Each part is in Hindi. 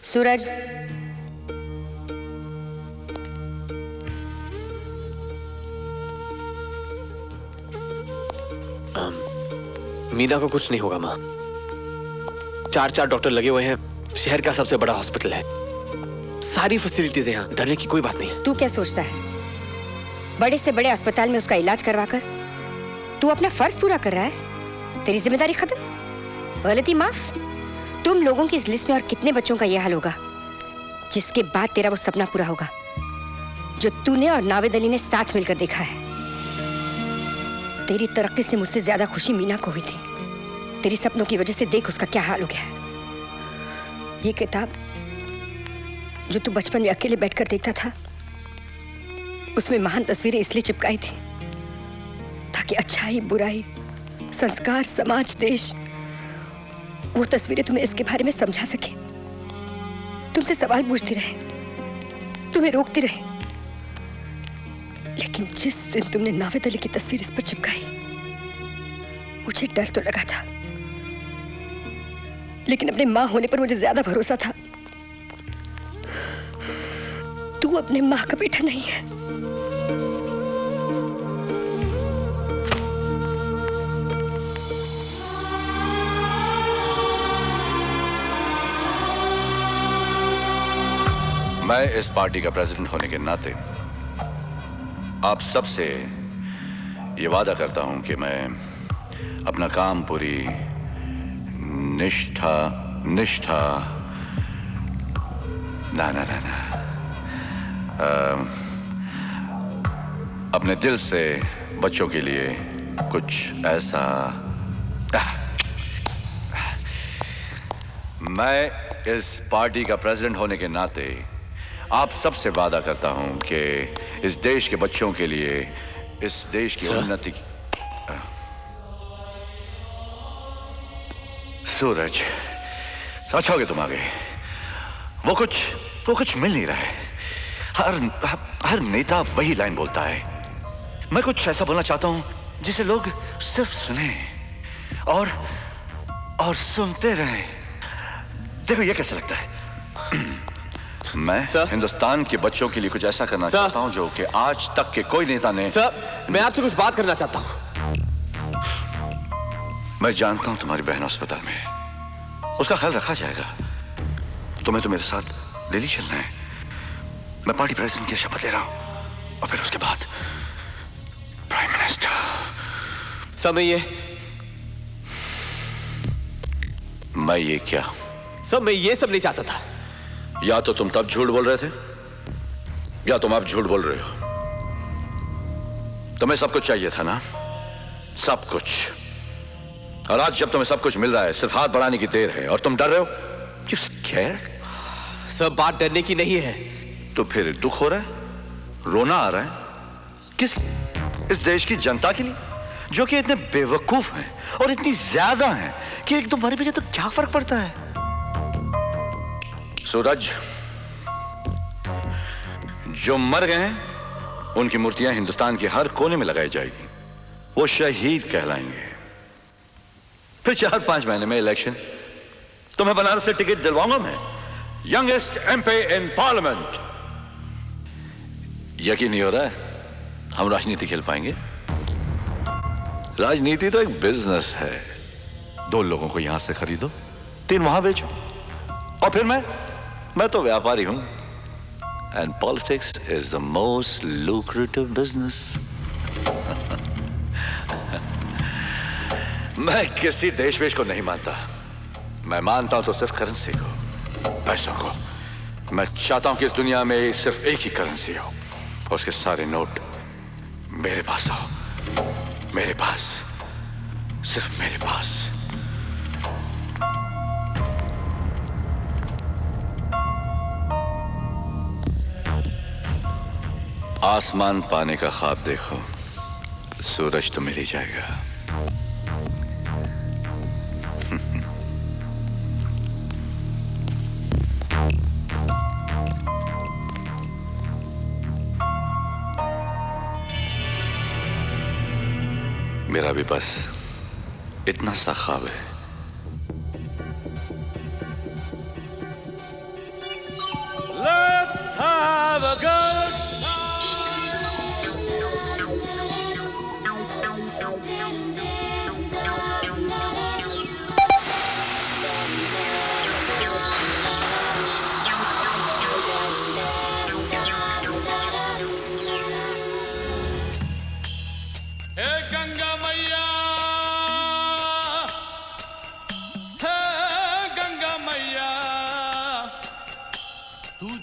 सूरज, मीना को कुछ नहीं होगा माँ। 4 डॉक्टर लगे हुए हैं, शहर का सबसे बड़ा हॉस्पिटल है, सारी फैसिलिटीज हैं यहाँ, डरने की कोई बात नहीं है। तू क्या सोचता है? बड़े से बड़े अस्पताल में उसका इलाज करवाकर तू अपना फर्ज पूरा कर रहा है? तेरी जिम्मेदारी खत्म, गलती माफ। तुम लोगों की इस लिस्ट में और कितने बच्चों का यह हाल होगा जिसके बाद तेरा वो सपना पूरा होगा जो तूने और नावेद अली ने साथ मिलकर देखा है। तेरी तरक्की से मुझसे ज्यादा खुशी मीना को हुई थी। तेरी सपनों की वजह से देख उसका क्या हाल हो गया है। ये किताब जो तू बचपन में अकेले बैठकर देखता था, उसमें महान तस्वीरें इसलिए चिपकाई थी ताकि अच्छाई, बुराई, संस्कार, समाज, देश, वो तस्वीरें तुम्हें इसके बारे में समझा सके। तुमसे सवाल पूछती रहे, तुम्हें रोकती रहे, लेकिन जिस दिन तुमने नावेद अली की तस्वीर इस पर चिपकाई, मुझे डर तो लगा था, लेकिन अपने मां होने पर मुझे ज्यादा भरोसा था। तू अपने मां का बेटा नहीं है। मैं इस पार्टी का प्रेसिडेंट होने के नाते आप सबसे ये वादा करता हूं कि मैं अपना काम पूरी निष्ठा अपने दिल से बच्चों के लिए कुछ ऐसा। मैं इस पार्टी का प्रेसिडेंट होने के नाते आप सबसे वादा करता हूं कि इस देश के बच्चों के लिए, इस देश की उन्नति की। सूरज, अच्छा हो गया तुम आ गए। वो कुछ मिल नहीं रहा है। हर नेता वही लाइन बोलता है। मैं कुछ ऐसा बोलना चाहता हूं जिसे लोग सिर्फ सुने और सुनते रहें। देखो ये कैसा लगता है। मैं हिंदुस्तान के बच्चों के लिए कुछ ऐसा करना चाहता हूं जो कि आज तक के कोई नेता ने। सर, मैं आपसे कुछ बात करना चाहता हूं। मैं जानता हूं तुम्हारी बहन अस्पताल में है, उसका ख्याल रखा जाएगा। तुम्हें तो मेरे साथ दिल्ली चलना है। मैं पार्टी प्रेसिडेंट की शपथ ले रहा हूं और फिर उसके बाद प्राइम मिनिस्टर। मैं ये क्या? सब मैं ये सब नहीं चाहता था। या तो तुम तब झूठ बोल रहे थे या तुम अब झूठ बोल रहे हो। तुम्हें सब कुछ चाहिए था ना, सब कुछ। और आज जब तुम्हें सब कुछ मिल रहा है, सिर्फ हाथ बढ़ाने की देर है और तुम डर रहे हो। You scared? सब बात डरने की नहीं है। तो फिर दुख हो रहा है, रोना आ रहा है। किस? इस देश की जनता के लिए जो कि इतने बेवकूफ हैं और इतनी ज्यादा हैं कि एक दो मर भी गए तो क्या फर्क पड़ता है। सूरज, जो मर गए हैं उनकी मूर्तियां हिंदुस्तान के हर कोने में लगाई जाएगी। वो शहीद कहलाएंगे। फिर 4-5 महीने में इलेक्शन। तुम्हें बनारस से टिकट दिलवाऊंगा मैं, यंगेस्ट एमपी इन पार्लियामेंट। यकीन नहीं हो रहा है हम राजनीति खेल पाएंगे? राजनीति तो एक बिजनेस है। 2 लोगों को यहां से खरीदो, 3 वहां बेचो, और फिर मैं तो व्यापारी हूं। And politics is the most lucrative business. मैं किसी देश वेश को नहीं मानता। मैं मानता हूं तो सिर्फ करेंसी को, पैसों को। मैं चाहता हूं कि इस दुनिया में सिर्फ एक ही करेंसी हो, उसके सारे नोट मेरे पास हो। मेरे पास, सिर्फ मेरे पास। आसमान पाने का ख्वाब देखो, सूरज तो मिल ही जाएगा। मेरा भी बस इतना सा ख्वाब है।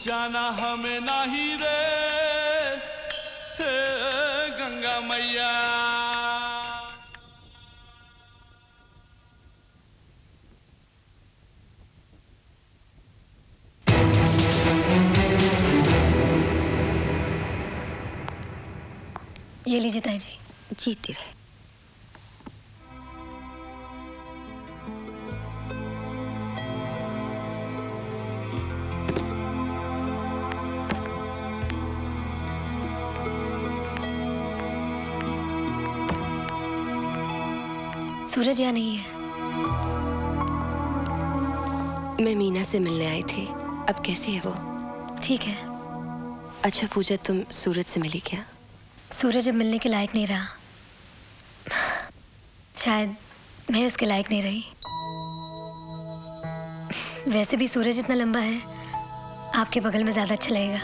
जाना हमें नहीं रे हे गंगा मैया। ये लीजिए ताई जी। जीती रहे। सूरज यहाँ नहीं है। मैं मीना से मिलने आई थी। अब कैसी है वो? ठीक है। अच्छा पूजा, तुम सूरज से मिली क्या? सूरज अब मिलने के लायक नहीं रहा। शायद मैं उसके लायक नहीं रही। वैसे भी सूरज इतना लंबा है, आपके बगल में ज्यादा अच्छा लगेगा।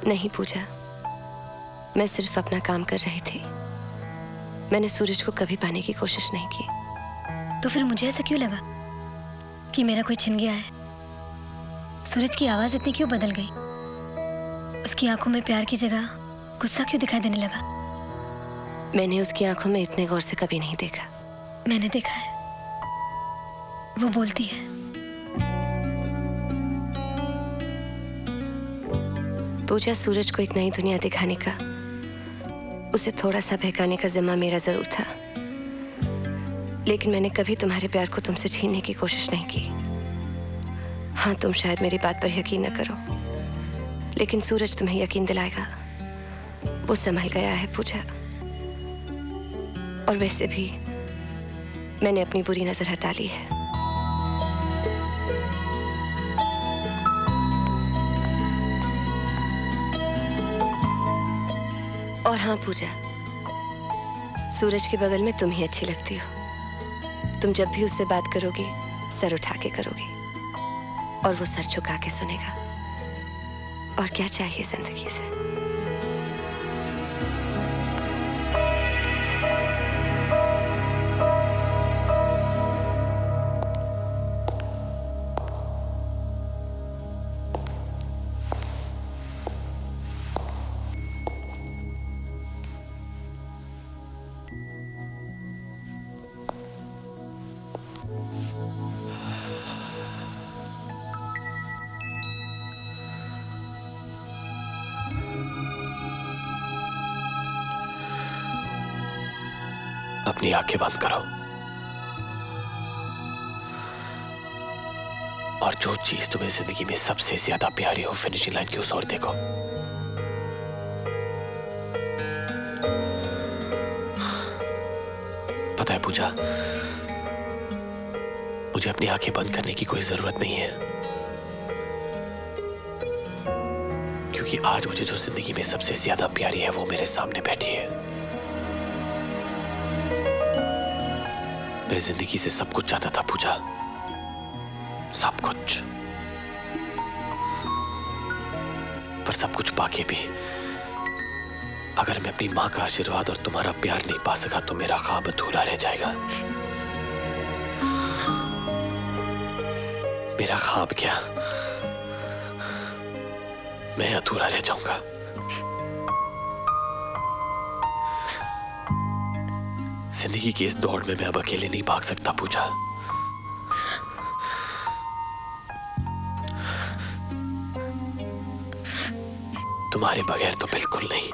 नहीं पूजा, मैं सिर्फ अपना काम कर रही थी। मैंने सूरज को कभी पाने की कोशिश नहीं की। तो फिर मुझे ऐसा क्यों लगा कि मेरा कोई छिन गया है? सूरज की आवाज इतनी क्यों बदल गई? उसकी आंखों में प्यार की जगह गुस्सा क्यों दिखाई देने लगा? मैंने उसकी आंखों में इतने गौर से कभी नहीं देखा। मैंने देखा है, वो बोलती है। पूजा, सूरज को एक नई दुनिया दिखाने का, उसे थोड़ा सा बहकाने का जिम्मा मेरा जरूर था, लेकिन मैंने कभी तुम्हारे प्यार को तुमसे छीनने की कोशिश नहीं की। हाँ, तुम शायद मेरी बात पर यकीन न करो, लेकिन सूरज तुम्हें यकीन दिलाएगा। वो संभल गया है पूजा। और वैसे भी मैंने अपनी बुरी नजर हटा ली है। और हाँ पूजा, सूरज के बगल में तुम ही अच्छी लगती हो। तुम जब भी उससे बात करोगी, सर उठा के करोगी और वो सर झुका के सुनेगा। और क्या चाहिए जिंदगी से? अपनी आंखें बंद करो और जो चीज तुम्हें जिंदगी में सबसे ज्यादा प्यारी हो, फिनिशिंग लाइन की उस ओर देखो। पता है पूजा, मुझे अपनी आंखें बंद करने की कोई जरूरत नहीं है, क्योंकि आज मुझे जो जिंदगी में सबसे ज्यादा प्यारी है वो मेरे सामने बैठी है। मैं जिंदगी से सब कुछ चाहता था पूजा, सब कुछ, पर सब कुछ पाके भी अगर मैं अपनी माँ का आशीर्वाद और तुम्हारा प्यार नहीं पा सका तो मेरा ख्वाब अधूरा रह जाएगा। मेरा ख्वाब क्या, मैं अधूरा रह जाऊंगा। जिंदगी की इस दौड़ में मैं अब अकेले नहीं भाग सकता पूजा। तुम्हारे बगैर तो बिल्कुल नहीं।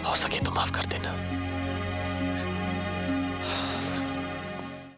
हो सके तो माफ कर देना।